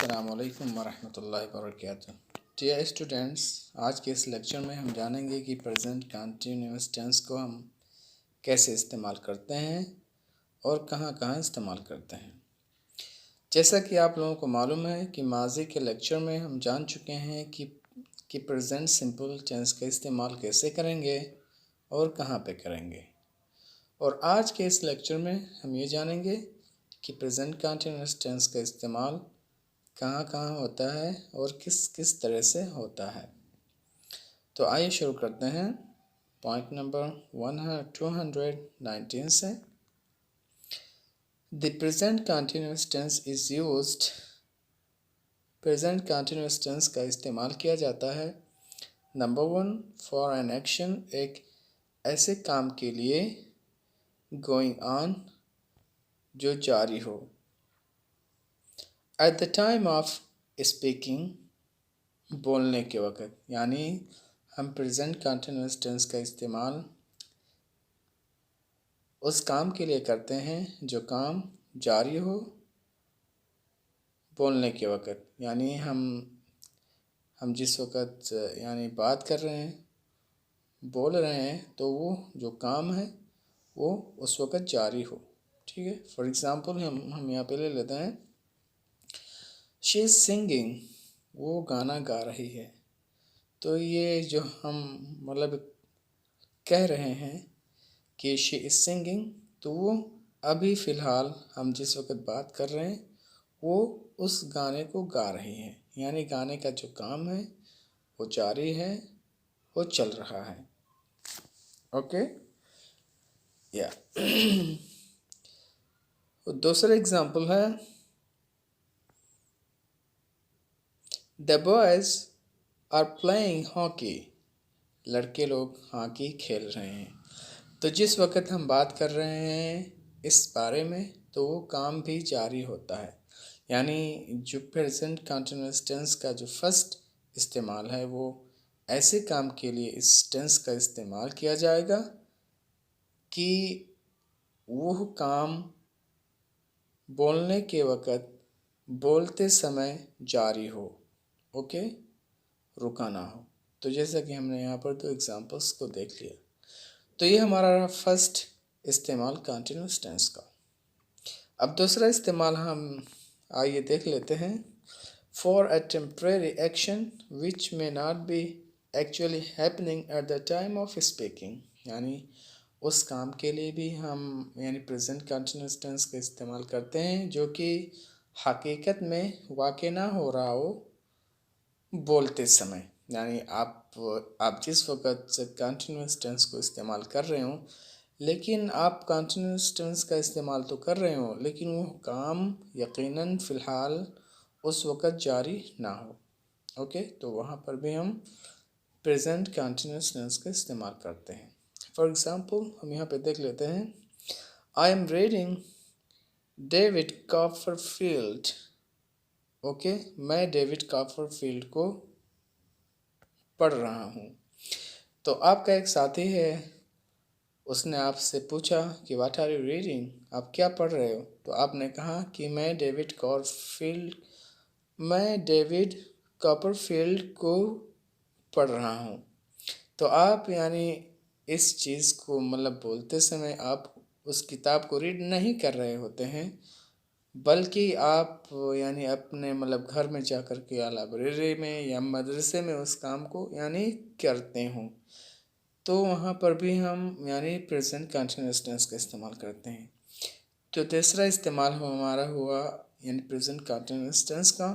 अस्सलामुअलैकुम वरहमतुल्लाहि वबरकातुहू। Dear students, आज के इस लेक्चर में हम जानेंगे कि प्रेजेंट कंटिन्यूअस टेंस को हम कैसे इस्तेमाल करते हैं और कहाँ कहाँ इस्तेमाल करते हैं। जैसा कि आप लोगों को मालूम है कि माजी के लेक्चर में हम जान चुके हैं कि प्रेजेंट सिंपल टेंस का इस्तेमाल कैसे करेंगे और कहाँ पे करेंगे। और आज के इस लेक्चर में हम ये जानेंगे कि प्रेजेंट कंटिन्यूअस टेंस का इस्तेमाल कहाँ कहाँ होता है और किस किस तरह से होता है। तो आइए शुरू करते हैं पॉइंट नंबर 219 से। The present continuous tense is used. Present continuous tense का इस्तेमाल किया जाता है नंबर 1 फॉर एन एक्शन, एक ऐसे काम के लिए, गोइंग ऑन जो जारी हो। At the time of speaking, बोलने के वक़्त, यानी हम प्रेजेंट कंटिन्यूअस टेंस का इस्तेमाल उस काम के लिए करते हैं जो काम जारी हो बोलने के वक़्त, यानी हम जिस वक़्त यानी बात कर रहे हैं, बोल रहे हैं, तो वो जो काम है वो उस वक़्त जारी हो। ठीक है। फॉर एग्ज़ाम्पल हम यहाँ पे ले लेते हैं शी इज़ सिंगिंग, वो गाना गा रही है। तो ये जो हम मतलब कह रहे हैं कि शी इज़ सिंगिंग, तो वो अभी फ़िलहाल हम जिस वक़्त बात कर रहे हैं वो उस गाने को गा रही हैं, यानी गाने का जो काम है वो जारी है, वो चल रहा है। ओके या दूसरा एग्ज़ाम्पल है the boys are playing hockey, लड़के लोग हॉकी खेल रहे हैं। तो जिस वक़्त हम बात कर रहे हैं इस बारे में, तो वो काम भी जारी होता है। यानी जो प्रेजेंट कंटिन्यूअस टेंस का जो फर्स्ट इस्तेमाल है वो ऐसे काम के लिए इस टेंस का इस्तेमाल किया जाएगा कि वो काम बोलने के वक़्त, बोलते समय जारी हो। ओके, रुका ना हो। तो जैसा कि हमने यहाँ पर दो एग्जांपल्स को देख लिया, तो ये हमारा फर्स्ट इस्तेमाल कंटिन्यूअस टेंस का। अब दूसरा इस्तेमाल हम आइए देख लेते हैं। For a temporary action which may not be actually happening at the time of speaking, यानी उस काम के लिए भी हम यानी प्रेजेंट कंटिन्यूअस टेंस का इस्तेमाल करते हैं जो कि हकीकत में वाक़ ना हो रहा हो बोलते समय। यानी आप जिस वक़्त कंटिन्यूअस टेंस को इस्तेमाल कर रहे हो, लेकिन आप कंटिन्यूअस टेंस का इस्तेमाल तो कर रहे हो, लेकिन वो काम यकीनन फ़िलहाल उस वक़्त जारी ना हो। ओके, तो वहाँ पर भी हम प्रेजेंट कंटिन्यूअस टेंस का इस्तेमाल करते हैं। फॉर एग्ज़ाम्पल हम यहाँ पे देख लेते हैं I am reading David Copperfield. Okay, मैं डेविड कॉपरफील्ड को पढ़ रहा हूँ। तो आपका एक साथी है, उसने आपसे पूछा कि व्हाट आर यू रीडिंग, आप क्या पढ़ रहे हो। तो आपने कहा कि मैं डेविड कॉपरफील्ड को पढ़ रहा हूँ। तो आप यानी इस चीज़ को मतलब बोलते समय आप उस किताब को रीड नहीं कर रहे होते हैं, बल्कि आप यानी अपने मतलब घर में जाकर के या लाइब्रेरी में या मदरसे में उस काम को यानी करते हों। तो वहाँ पर भी हम यानी प्रेजेंट कंटिन्यूअस टेंस का इस्तेमाल करते हैं। तो तीसरा इस्तेमाल हमारा हुआ यानी प्रेजेंट कंटिन्यूअस टेंस का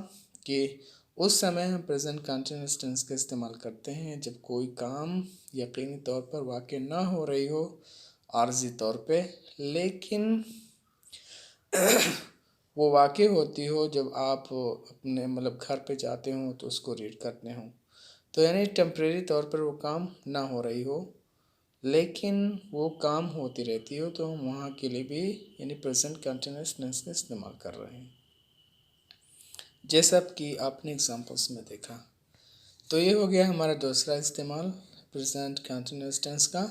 कि उस समय हम प्रेजेंट कंटिन्यूअस टेंस का इस्तेमाल करते हैं जब कोई काम यकीनी तौर पर वाक़ ना हो रही हो, आर्जी तौर पे, लेकिन वो वाक़ होती हो जब आप अपने मतलब घर पे जाते हो तो उसको रीड करते हो। तो यानी टेम्परेरी तौर पर वो काम ना हो रही हो, लेकिन वो काम होती रहती हो, तो हम वहाँ के लिए भी यानी प्रेजेंट कंटिन्यूअस टेंस का इस्तेमाल कर रहे हैं, जैसा कि आपने एग्जांपल्स में देखा। तो ये हो गया हमारा दूसरा इस्तेमाल प्रेजेंट कंटिन्यूअस टेंस का।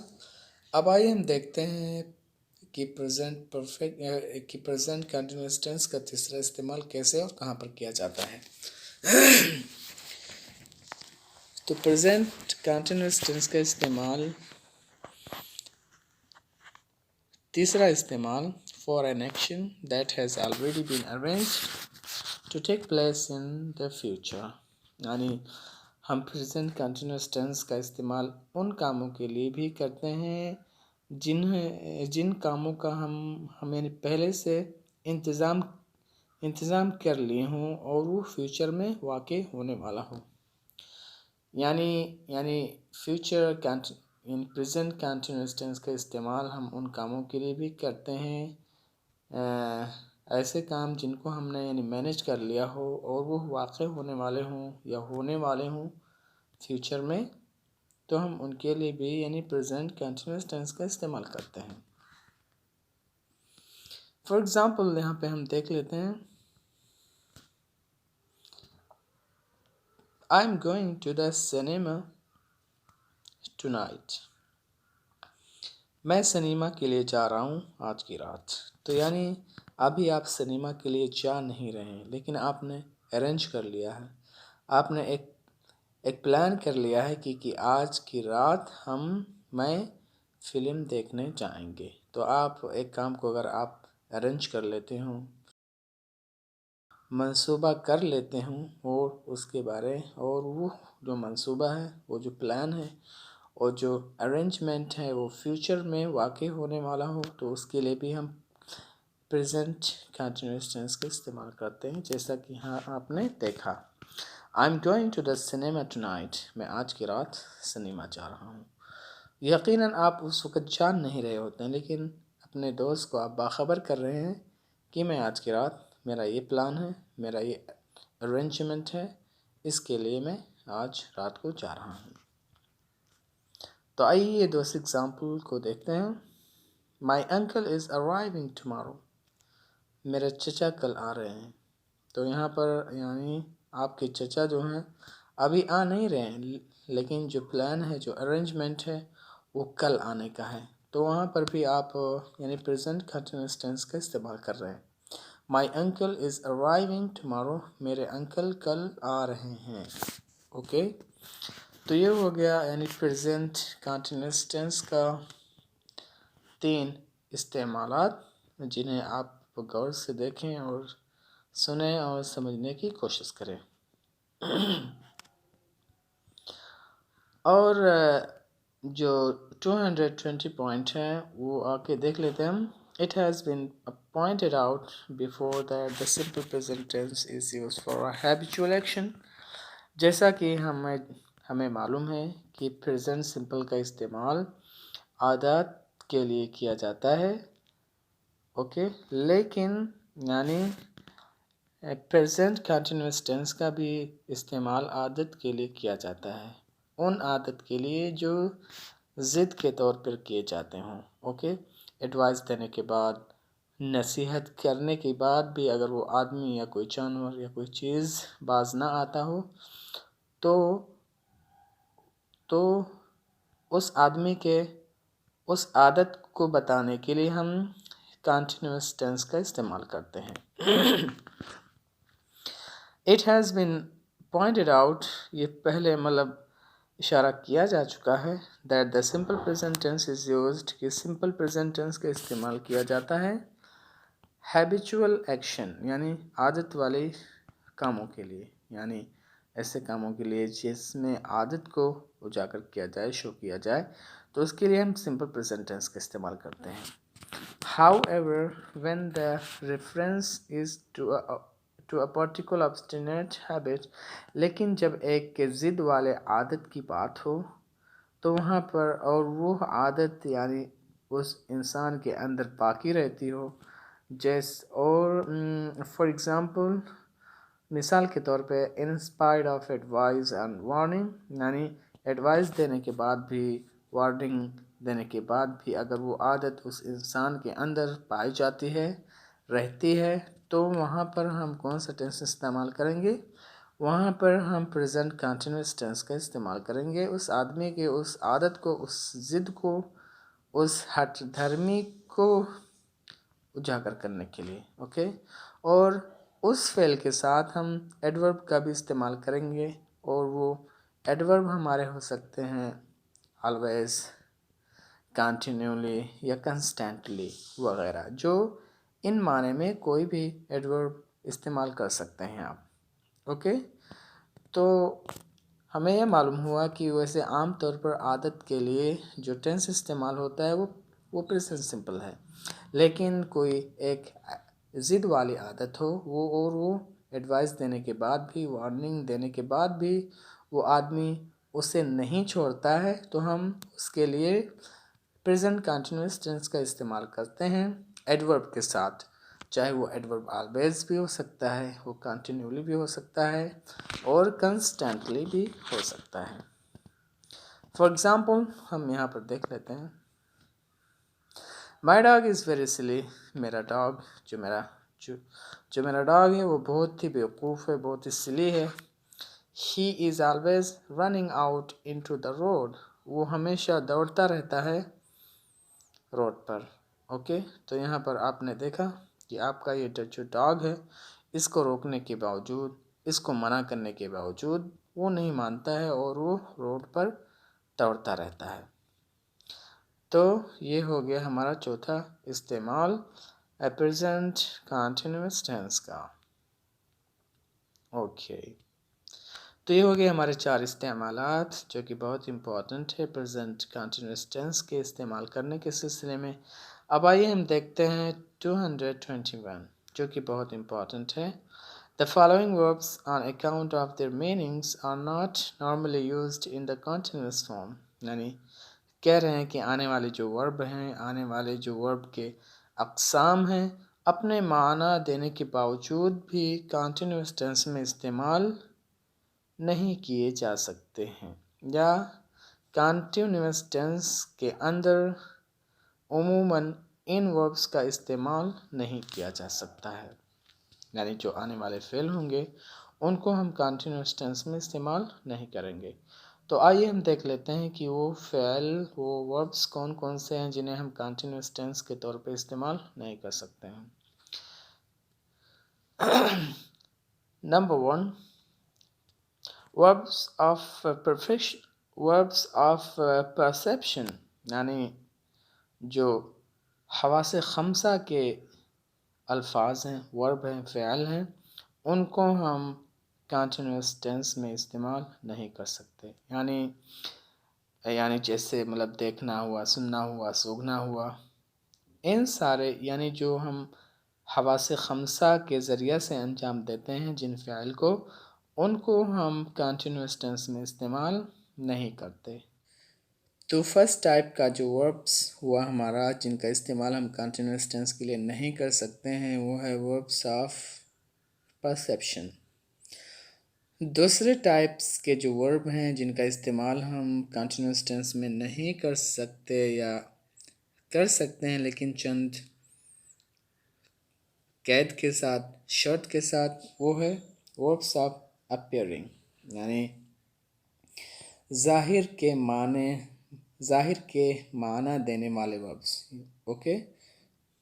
अब आइए हम देखते हैं कि प्रेजेंट कंटिन्यूअस टेंस का तीसरा इस्तेमाल कैसे और कहाँ पर किया जाता है। तो प्रेजेंट कंटिन्यूअस टेंस का इस्तेमाल, तीसरा इस्तेमाल, for an action that has already been arranged to take place in the future, यानी हम प्रेजेंट कंटिन्यूअस टेंस का इस्तेमाल उन कामों के लिए भी करते हैं जिन कामों का हमें पहले से इंतज़ाम कर लिए हों और वो फ्यूचर में वाक़ई होने वाला हो। यानी future in present continuous tense का इस्तेमाल हम उन कामों के लिए भी करते हैं, ऐसे काम जिनको हमने यानी मैनेज कर लिया हो और वो वाक़ई होने वाले हों या होने वाले हों फ्यूचर में, तो हम उनके लिए भी यानी प्रेजेंट कंटिन्यूअस टेंस का इस्तेमाल करते हैं। फॉर एग्ज़ाम्पल यहाँ पे हम देख लेते हैं, I am going to the cinema tonight. मैं सिनेमा के लिए जा रहा हूँ आज की रात। तो यानी अभी आप सिनेमा के लिए जा नहीं रहे हैं, लेकिन आपने अरेंज कर लिया है, आपने एक प्लान कर लिया है कि आज की रात मैं फ़िल्म देखने जाएंगे। तो आप एक काम को अगर आप अरेंज कर लेते हो, मंसूबा कर लेते हो और उसके बारे और वो जो मंसूबा है, वो जो प्लान है और जो अरेंजमेंट है वो फ्यूचर में वाक़ई होने वाला हो, तो उसके लिए भी हम प्रेजेंट कंटिन्यूअस टेंस का इस्तेमाल करते हैं। जैसा कि हाँ आपने देखा, I am going to the cinema tonight, मैं आज की रात सिनेमा जा रहा हूँ। यकीनन आप उस वक़्त जान नहीं रहे होते हैं, लेकिन अपने दोस्त को आप बाखबर कर रहे हैं कि मैं आज की रात, मेरा ये प्लान है, मेरा ये अरेंजमेंट है, इसके लिए मैं आज रात को जा रहा हूँ। तो आइए दोस्त एग्ज़ाम्पल को देखते हैं। My uncle is arriving tomorrow, मेरे चचा कल आ रहे हैं। तो यहाँ पर यानी आपके चचा जो हैं अभी आ नहीं रहे हैं, लेकिन जो प्लान है, जो अरेंजमेंट है, वो कल आने का है। तो वहाँ पर भी आप यानी प्रेजेंट कंटिन्यूअस टेंस का इस्तेमाल कर रहे हैं। My uncle is arriving tomorrow, मेरे अंकल कल आ रहे हैं। ओके, तो ये हो गया यानी प्रेजेंट कंटिन्यूअस टेंस का 3 इस्तेमालात, जिन्हें आप गौर से देखें और सुने और समझने की कोशिश करें। और जो 220 पॉइंट है वो आके देख लेते हैं हम। It has been pointed out before that the simple present tense is used for a habitual action. जैसा कि हमें मालूम है कि प्रेजेंट सिंपल का इस्तेमाल आदत के लिए किया जाता है। ओके, लेकिन यानी प्रेजेंट कंटिन्यूअस टेंस का भी इस्तेमाल आदत के लिए किया जाता है, उन आदत के लिए जो ज़िद के तौर पर किए जाते हों। ओके, एडवाइस देने के बाद, नसीहत करने के बाद भी अगर वो आदमी या कोई जानवर या कोई चीज़ बाज ना आता हो, तो उस आदमी के उस आदत को बताने के लिए हम कंटिन्यूअस टेंस का इस्तेमाल करते हैं। It has been pointed out, ये पहले मतलब इशारा किया जा चुका है, that the simple present tense is used, कि सिंपल प्रेजेंट टेंस का इस्तेमाल किया जाता है हैबिचुअल एक्शन यानी आदत वाले कामों के लिए, यानी ऐसे कामों के लिए जिसमें आदत को उजागर किया जाए, शो किया जाए, तो उसके लिए हम सिंपल प्रेजेंट टेंस का इस्तेमाल करते हैं। However, when the reference is to a particular obstinate habit, लेकिन जब एक के ज़िद वाले आदत की बात हो, तो वहाँ पर और वो आदत यानी उस इंसान के अंदर बाकी रहती हो, फॉर एग्ज़ाम्पल मिसाल के तौर पे, in spite of advice and warning, यानी एडवाइस देने के बाद भी, वार्निंग देने के बाद भी अगर वो आदत उस इंसान के अंदर पाई जाती है, रहती है, तो वहाँ पर हम कौन सा टेंस इस्तेमाल करेंगे? वहाँ पर हम प्रेजेंट कंटिन्यूअस टेंस का इस्तेमाल करेंगे। उस आदमी के उस आदत को, उस ज़िद को, उस हठधर्मी को उजागर करने के लिए। ओके, और उस फेल के साथ हम एडवर्ब का भी इस्तेमाल करेंगे, और वो एडवर्ब हमारे हो सकते हैं ऑलवेज, कंटिन्यूली या कंस्टेंटली वगैरह, जो इन माने में कोई भी एडवर्ब इस्तेमाल कर सकते हैं आप। ओके, तो हमें यह मालूम हुआ कि वैसे आम तौर पर आदत के लिए जो टेंस इस्तेमाल होता है वो प्रेजेंट सिंपल है, लेकिन कोई एक ज़िद वाली आदत हो वो एडवाइस देने के बाद भी, वार्निंग देने के बाद भी वो आदमी उसे नहीं छोड़ता है, तो हम उसके लिए प्रेजेंट कंटिन्यूअस टेंस का इस्तेमाल करते हैं एडवर्ब के साथ। चाहे वो एडवर्ब ऑलवेज भी हो सकता है, वो कंटिन्यूली भी हो सकता है, और कंस्टेंटली भी हो सकता है। फॉर एग्ज़ाम्पल हम यहाँ पर देख लेते हैं, my dog is very silly. मेरा डॉग जो मेरा डॉग है वो बहुत ही बेवकूफ़ है, बहुत ही सिली है। He is always running out into the road. वो हमेशा दौड़ता रहता है रोड पर। ओके, तो यहाँ पर आपने देखा कि आपका ये जो डॉग है, इसको रोकने के बावजूद, इसको मना करने के बावजूद वो नहीं मानता है और वो रोड पर दौड़ता रहता है। तो ये हो गया हमारा चौथा इस्तेमाल प्रेजेंट कंटिन्यूअस टेंस का। ओके, तो ये हो गए हमारे 4 इस्तेमालात जो कि बहुत इम्पॉर्टेंट है प्रेजेंट कंटिन्यूअस टेंस के इस्तेमाल करने के सिलसिले में। अब आइए हम देखते हैं 221 जो कि बहुत इम्पॉर्टेंट है। The following verbs on account of their meanings are not normally used in the continuous form। यानी कह रहे हैं कि आने वाले जो वर्ब हैं, आने वाले जो वर्ब के अक़साम हैं, अपने माना देने के बावजूद भी कंटिन्यूअस टेंस में इस्तेमाल नहीं किए जा सकते हैं, या कंटिन्यूअस टेंस के अंदर उमूमन इन वर्ब्स का इस्तेमाल नहीं किया जा सकता है। यानी जो आने वाले फेल होंगे उनको हम कंटिन्यूअस टेंस में इस्तेमाल नहीं करेंगे। तो आइए हम देख लेते हैं कि वो वर्ब्स कौन कौन से हैं जिन्हें हम कंटिन्यूअस टेंस के तौर पे इस्तेमाल नहीं कर सकते हैं। नंबर 1, वर्ब्स ऑफ परसेप्शन, यानी जो हवासे खमसा के अल्फाज हैं, वर्ब हैं, फ़िअल हैं, उनको हम कंटिन्यूअस टेंस में इस्तेमाल नहीं कर सकते। यानी जैसे मतलब देखना हुआ, सुनना हुआ, सूंघना हुआ, इन सारे यानी जो हम हवासे खमसा के ज़रिए से अंजाम देते हैं जिन फ़िअल को, उनको हम कंटिन्यूअस टेंस में इस्तेमाल नहीं करते। तो फर्स्ट टाइप का जो वर्ब्स हुआ हमारा जिनका इस्तेमाल हम कंटिन्यूअस टेंस के लिए नहीं कर सकते हैं, वो है वर्ब्स ऑफ परसेप्शन। दूसरे टाइप्स के जो वर्ब हैं जिनका इस्तेमाल हम कंटिन्यूअस टेंस में नहीं कर सकते या कर सकते हैं लेकिन चंद कैद के साथ, शर्त के साथ, वो है वर्ब्स ऑफ अपीयरिंग, यानी ज़ाहिर के माना देने वाले वर्ब्स। ओके,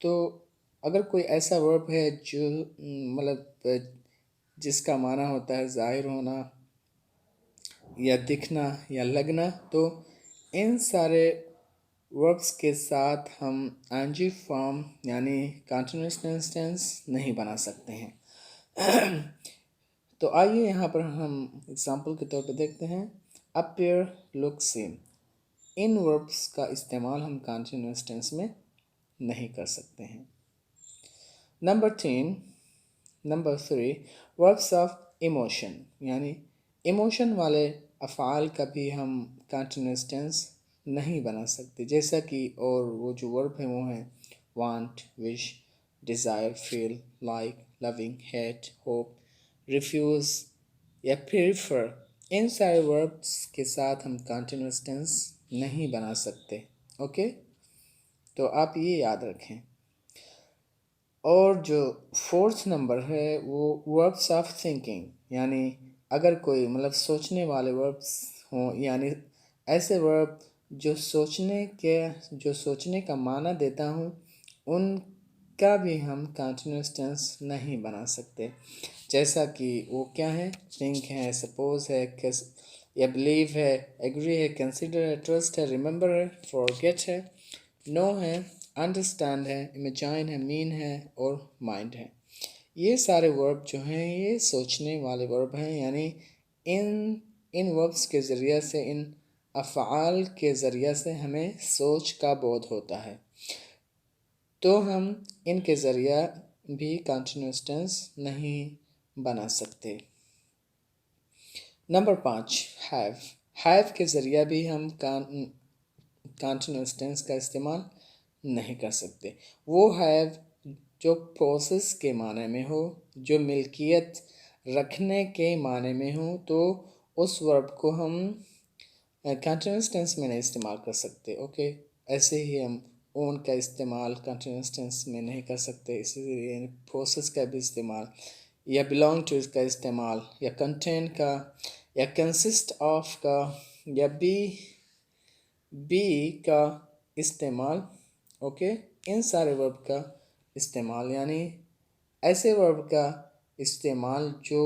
तो अगर कोई ऐसा वर्ब है जो मतलब जिसका माना होता है ज़ाहिर होना या दिखना या लगना, तो इन सारे वर्ब्स के साथ हम आईएनजी फॉर्म यानी कंटिन्यूअस टेंस नहीं बना सकते हैं। तो आइए यहाँ पर हम एग्जांपल के तौर पे देखते हैं, अपीयर, लुक, सीम। इन वर्ब्स का इस्तेमाल हम कंटिन्यूअस टेंस में नहीं कर सकते हैं। नंबर 3, वर्ब्स ऑफ इमोशन, यानी इमोशन वाले अफ़ाल का भी हम कंटिन्यूअस टेंस नहीं बना सकते। जैसा कि और वो जो वर्ब हैं वो हैं want, wish, desire, feel, like, loving, hate, hope, refuse या प्रेफर। इन सारे वर्ब्स के साथ हम कंटिन्यूअस टेंस नहीं बना सकते। ओके, तो आप ये याद रखें। और जो फोर्थ नंबर है वो वर्ब्स ऑफ थिंकिंग, यानी अगर कोई मतलब सोचने वाले वर्ब्स हों, यानी ऐसे वर्ब जो सोचने का माना देता हूँ उनका भी हम कंटिन्यूस टेंस नहीं बना सकते। जैसा कि वो क्या है, थिंक है, सपोज है, या बिलीव है, एग्री है, कंसिडर है, ट्रस्ट है, रिमेंबर है, फॉरगेट है, नो है, अंडरस्टैंड है, इमेजाइन है, मीन है और माइंड है। ये सारे वर्ब जो हैं ये सोचने वाले वर्ब हैं, यानी इन इन वर्ब्स के ज़रिए से, इन अफ़आल के ज़रिए से हमें सोच का बोध होता है। तो हम इनके ज़रिए भी कंटिन्यूस टेंस नहीं बना सकते। नंबर 5, हैव के ज़रिए भी हम कंटिन्यूस टेंस का इस्तेमाल नहीं कर सकते। वो हैव जो प्रोसेस के माने में हो, जो मिल्कियत रखने के माने में हो, तो उस वर्ब को हम कंटिन्यूस टेंस में नहीं इस्तेमाल कर सकते। ओके, ऐसे ही हम ओन का इस्तेमाल कंटिन्यूस टेंस में नहीं कर सकते। इसीलिए प्रोसेस का भी इस्तेमाल, या बिलोंग टू का इस्तेमाल, या कंटेन का, या कंसिस्ट ऑफ का, या बी का इस्तेमाल। ओके, इन सारे वर्ब का इस्तेमाल, यानी ऐसे वर्ब का इस्तेमाल जो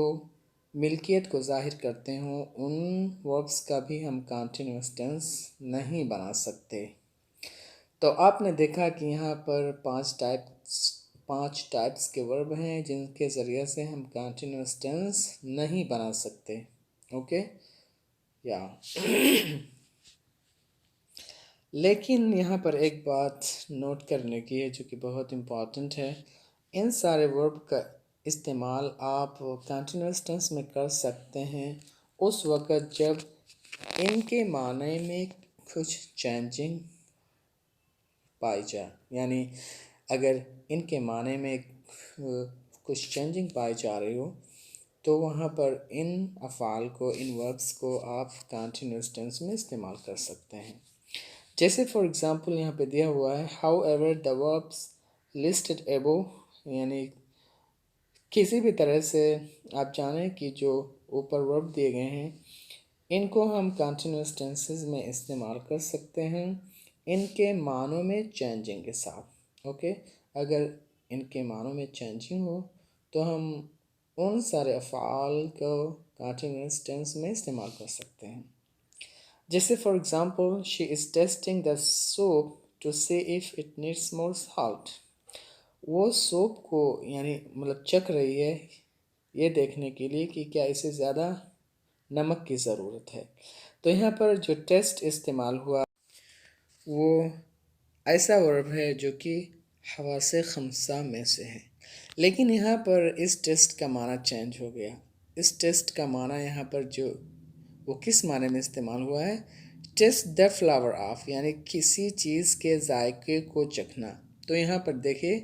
मिल्कियत को ज़ाहिर करते हों, उन वर्ब्स का भी हम कंटिन्यूस टेंस नहीं बना सकते। तो आपने देखा कि यहाँ पर पांच टाइप्स के वर्ब हैं जिनके ज़रिए से हम कंटिन्यूस टेंस नहीं बना सकते। ओके, या लेकिन यहाँ पर एक बात नोट करने की है जो कि बहुत इम्पॉर्टेंट है। इन सारे वर्ब का इस्तेमाल आप कंटिन्यूस टेंस में कर सकते हैं उस वक़्त जब इनके माने में कुछ चेंजिंग पाई जाए, यानी अगर इनके माने में कुछ चेंजिंग पाई जा रही हो तो वहाँ पर इन अफ़ाल को, इन वर्ब्स को आप कंटिन्यूस टेंस में इस्तेमाल कर सकते हैं। जैसे फॉर एग्ज़ाम्पल यहाँ पे दिया हुआ है, how ever the verbs listed एबो, यानी किसी भी तरह से आप जानें कि जो ऊपर वर्ब दिए गए हैं इनको हम कंटिन्यूस टेंसेस में इस्तेमाल कर सकते हैं इनके मानों में चेंजिंग के साथ। ओके, अगर इनके मानों में चेंजिंग हो तो हम उन सारे अफ़आल को कंटिन्यूस टेंस में इस्तेमाल कर सकते हैं। जैसे for example, she is testing the soap to see if it needs more salt. वो सोप को यानी मतलब चख रही है ये देखने के लिए कि क्या इसे ज़्यादा नमक की ज़रूरत है। तो यहाँ पर जो टेस्ट इस्तेमाल हुआ वो ऐसा वर्ब है जो कि हवासे खमसा में से है, लेकिन यहाँ पर इस टेस्ट का माना चेंज हो गया। इस टेस्ट का माना यहाँ पर जो वो किस माने में इस्तेमाल हुआ है, टेस्ट द फ्लावर ऑफ, यानी किसी चीज़ के जायके को चखना। तो यहाँ पर देखिए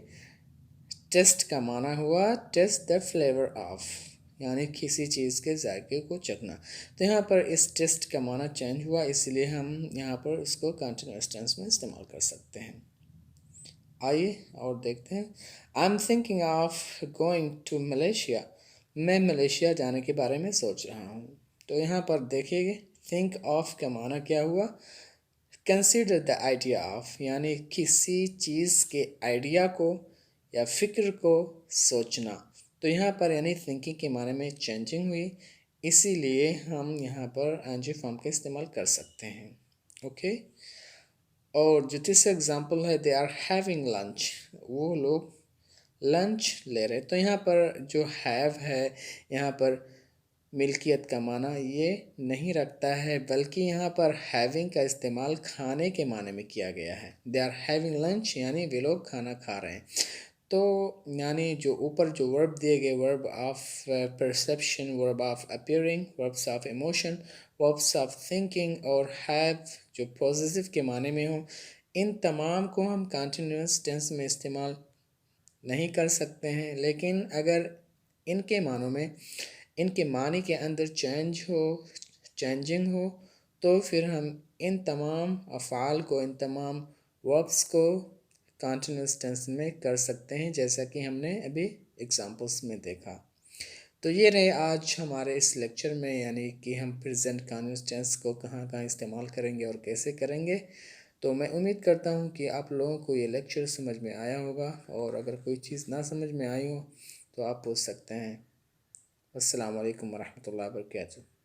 टेस्ट का माना हुआ टेस्ट द फ्लेवर ऑफ, यानी किसी चीज़ के जायके को चखना। तो यहाँ पर इस टेस्ट का माना चेंज हुआ, इसलिए हम यहाँ पर उसको कंटिन्यूस टेंस में इस्तेमाल कर सकते हैं। आइए और देखते हैं। I am thinking of going to Malaysia. मैं मलेशिया जाने के बारे में सोच रहा हूँ। तो यहाँ पर देखिए थिंक ऑफ का माना क्या हुआ, कंसिडर द आइडिया ऑफ, यानी किसी चीज़ के आइडिया को या फिक्र को सोचना। तो यहाँ पर यानी थिंकिंग के माने में चेंजिंग हुई, इसीलिए हम यहाँ पर एनजी फॉर्म का इस्तेमाल कर सकते हैं। ओके, और जो तीसरा एग्जांपल है, दे आर हैविंग लंच, वो लोग लंच ले रहे। तो यहाँ पर जो हैव है यहाँ पर मिल्कियत का माना ये नहीं रखता है, बल्कि यहाँ पर हैविंग का इस्तेमाल खाने के माने में किया गया है। दे आर हैविंग लंच यानी वे लोग खाना खा रहे हैं। तो यानी जो ऊपर जो वर्ब दिए गए, verb of perception, verb of appearing, verbs of emotion, verbs of thinking और हैव जो पॉजिटिव के माने में हो, इन तमाम को हम कंटिन्यूस टेंस में इस्तेमाल नहीं कर सकते हैं। लेकिन अगर इनके मानों में, इनके मानी के अंदर चेंजिंग हो तो फिर हम इन तमाम अफ़ाल को, इन तमाम वर्ब्स को कंटिन्यूस टेंस में कर सकते हैं, जैसा कि हमने अभी एग्जांपल्स में देखा। तो ये रहे आज हमारे इस लेक्चर में, यानी कि हम प्रेजेंट कंटिन्यूस टेंस को कहाँ कहाँ इस्तेमाल करेंगे और कैसे करेंगे। तो मैं उम्मीद करता हूँ कि आप लोगों को ये लेक्चर समझ में आया होगा, और अगर कोई चीज़ ना समझ में आई हो तो आप पूछ सकते हैं। अस्सलाम वालेकुम वरहमतुल्लाहि वबरकातुहू।